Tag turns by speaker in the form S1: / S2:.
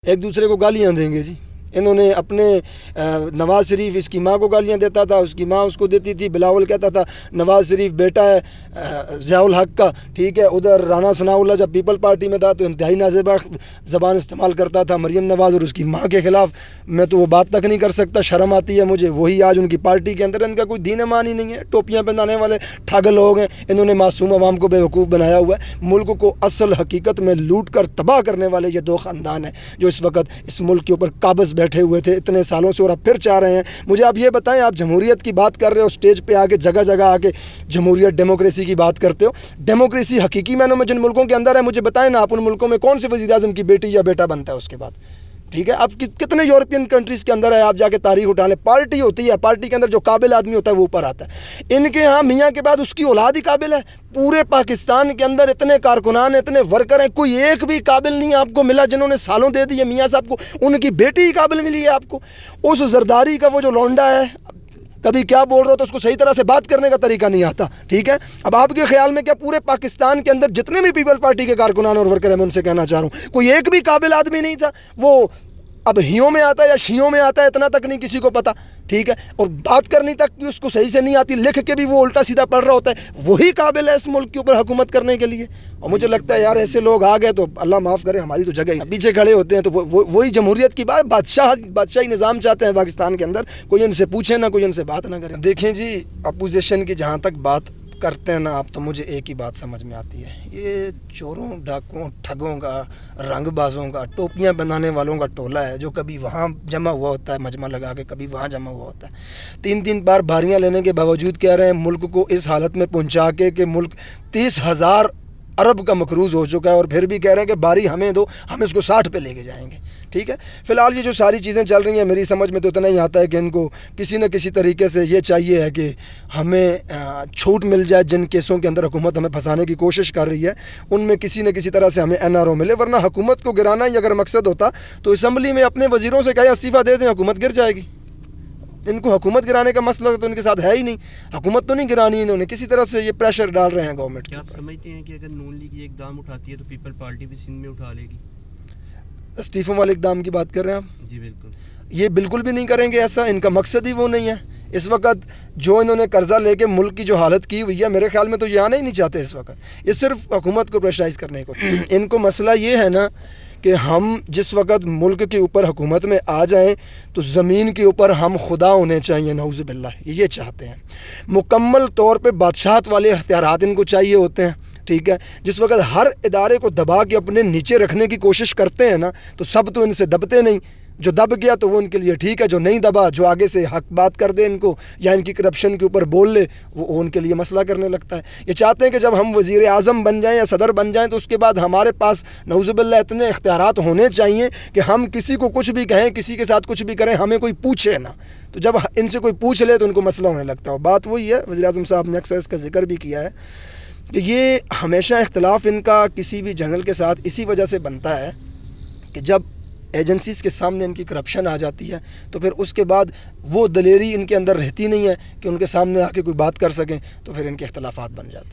S1: ایک دوسرے کو گالیاں دیں گے جی۔ انہوں نے اپنے نواز شریف اس کی ماں کو گالیاں دیتا تھا، اس کی ماں اس کو دیتی تھی۔ بلاول کہتا تھا نواز شریف بیٹا ہے ضیاء الحق کا، ٹھیک ہے۔ ادھر رانا ثناء اللہ جب پیپل پارٹی میں تھا تو انتہائی نازیبا زبان استعمال کرتا تھا مریم نواز اور اس کی ماں کے خلاف۔ میں تو وہ بات تک نہیں کر سکتا، شرم آتی ہے مجھے۔ وہی آج ان کی پارٹی کے اندر ان کا کوئی دین ایمان ہی نہیں ہے، ٹوپیاں پہنانے والے ٹھگ لوگ ہیں۔ انہوں نے معصوم عوام کو بیوقوف بنایا ہوا ہے۔ ملک کو اصل حقیقت میں لوٹ کر تباہ کرنے والے یہ دو خاندان ہیں جو اس وقت اس ملک کے اوپر قابض بیٹھے ہوئے تھے اتنے سالوں سے، اور اب پھر چاہ رہے ہیں۔ مجھے آپ یہ بتائیں، آپ جمہوریت کی بات کر رہے ہو، اسٹیج پہ آ کے جگہ جگہ آ کے جمہوریت ڈیموکریسی کی بات کرتے ہو۔ ڈیموکریسی حقیقی معنوں میں جن ملکوں کے اندر ہے، مجھے بتائیں نا، آپ ان ملکوں میں کون سے وزیر اعظم کی بیٹی یا بیٹا بنتا ہے اس کے بعد؟ ٹھیک ہے، اب کتنے یورپین کنٹریز کے اندر ہے، آپ جا کے تاریخ اٹھا لیں۔ پارٹی ہوتی ہے، پارٹی کے اندر جو قابل آدمی ہوتا ہے وہ اوپر آتا ہے۔ ان کے ہاں میاں کے بعد اس کی اولاد ہی قابل ہے۔ پورے پاکستان کے اندر اتنے کارکنان اتنے ورکر ہیں، کوئی ایک بھی قابل نہیں آپ کو ملا جنہوں نے سالوں دے دیے میاں صاحب کو۔ ان کی بیٹی ہی قابل ملی ہے آپ کو۔ اس زرداری کا وہ جو لونڈا ہے، کبھی کیا بول رہا ہو تو اس کو صحیح طرح سے بات کرنے کا طریقہ نہیں آتا، ٹھیک ہے۔ اب آپ کے خیال میں کیا پورے پاکستان کے اندر جتنے بھی پیپل پارٹی کے کارکنان اور ورکر ہیں، میں ان سے کہنا چاہ رہا ہوں کوئی ایک بھی قابل آدمی نہیں تھا۔ وہ اب ہیوں میں آتا ہے یا شیوں میں آتا ہے، اتنا تک نہیں کسی کو پتا، ٹھیک ہے۔ اور بات کرنی تک بھی اس کو صحیح سے نہیں آتی، لکھ کے بھی وہ الٹا سیدھا پڑھ رہا ہوتا ہے، وہی قابل ہے اس ملک کے اوپر حکومت کرنے کے لیے۔ اور مجھے لگتا ہے یار ایسے لوگ آ گئے تو اللہ معاف کرے، ہماری تو جگہ ہی پیچھے کھڑے ہوتے ہیں۔ تو وہی جمہوریت کی بات، بادشاہی نظام چاہتے ہیں پاکستان کے اندر، کوئی ان سے پوچھے نہ، کوئی ان سے بات نہ کرے۔ دیکھیں جی، اپوزیشن کی جہاں تک بات کرتے ہیں نا آپ، تو مجھے ایک ہی بات سمجھ میں آتی ہے، یہ چوروں ڈاکوں ٹھگوں کا رنگ بازوں کا ٹوپیاں بنانے والوں کا ٹولہ ہے جو کبھی وہاں جمع ہوا ہوتا ہے مجمع لگا کے، کبھی وہاں جمع ہوا ہوتا ہے۔ تین بار بھاریاں لینے کے باوجود کہہ رہے ہیں ملک کو اس حالت میں پہنچا کے کہ ملک 30,000 ارب کا مقروض ہو چکا ہے، اور پھر بھی کہہ رہے ہیں کہ باری ہمیں دو، ہم اس کو 60 پہ لے کے جائیں گے، ٹھیک ہے۔ فی الحال یہ جو ساری چیزیں چل رہی ہیں، میری سمجھ میں تو اتنا ہی آتا ہے کہ ان کو کسی نہ کسی طریقے سے یہ چاہیے ہے کہ ہمیں چھوٹ مل جائے۔ جن کیسوں کے اندر حکومت ہمیں پھنسانے کی کوشش کر رہی ہے ان میں کسی نہ کسی طرح سے ہمیں NRO ملے، ورنہ حکومت کو گرانا ہی اگر مقصد ہوتا تو اسمبلی میں اپنے وزیروں سے کہیں استعفیٰ دے دیں، حکومت گر جائے گی۔ ان کو حکومت گرانے کا مسئلہ تو ان کے ساتھ ہے ہی نہیں، حکومت تو نہیں گرانی، انہوں نے کسی طرح سے یہ پریشر ڈال رہے ہیں گورنمنٹ۔
S2: کیا آپ سمجھتے ہیں کہ اگر نون لیگ یہ اقدام اٹھاتی ہے تو پیپل پارٹی بھی سندھ میں اٹھا لے گی؟
S1: استعفوں والے اقدام کی بات کر رہے ہیں آپ؟
S2: جی بالکل۔ یہ
S1: بالکل بھی نہیں کریں گے، ایسا ان کا مقصد ہی وہ نہیں ہے۔ اس وقت جو انہوں نے قرضہ لے کے ملک کی جو حالت کی ہوئی ہے، میرے خیال میں تو یہ آنا ہی نہیں چاہتے اس وقت۔ یہ صرف حکومت کو پریشرائز کرنے کو۔ ان کو مسئلہ یہ ہے نا کہ ہم جس وقت ملک کے اوپر حکومت میں آ جائیں تو زمین کے اوپر ہم خدا ہونے چاہیے، نعوذ باللہ، یہ چاہتے ہیں۔ مکمل طور پہ بادشاہت والے اختیارات ان کو چاہیے ہوتے ہیں، ٹھیک ہے۔ جس وقت ہر ادارے کو دبا کے اپنے نیچے رکھنے کی کوشش کرتے ہیں نا، تو سب تو ان سے دبتے نہیں۔ جو دب گیا تو وہ ان کے لیے ٹھیک ہے، جو نہیں دبا، جو آگے سے حق بات کر دے ان کو یا ان کی کرپشن کے اوپر بول لے، وہ ان کے لیے مسئلہ کرنے لگتا ہے۔ یہ چاہتے ہیں کہ جب ہم وزیر اعظم بن جائیں یا صدر بن جائیں تو اس کے بعد ہمارے پاس نعوذ باللہ اتنے اختیارات ہونے چاہیے کہ ہم کسی کو کچھ بھی کہیں، کسی کے ساتھ کچھ بھی کریں، ہمیں کوئی پوچھے نا۔ تو جب ان سے کوئی پوچھ لے تو ان کو مسئلہ ہونے لگتا ہے۔ بات وہی ہے، وزیر اعظم صاحب نے اکثر اس کا ذکر بھی کیا ہے کہ یہ ہمیشہ اختلاف ان کا کسی بھی جنرل کے ساتھ اسی وجہ سے بنتا ہے کہ جب ایجنسیز کے سامنے ان کی کرپشن آ جاتی ہے تو پھر اس کے بعد وہ دلیری ان کے اندر رہتی نہیں ہے کہ ان کے سامنے آ کے کوئی بات کر سکیں، تو پھر ان کے اختلافات بن جاتے ہیں۔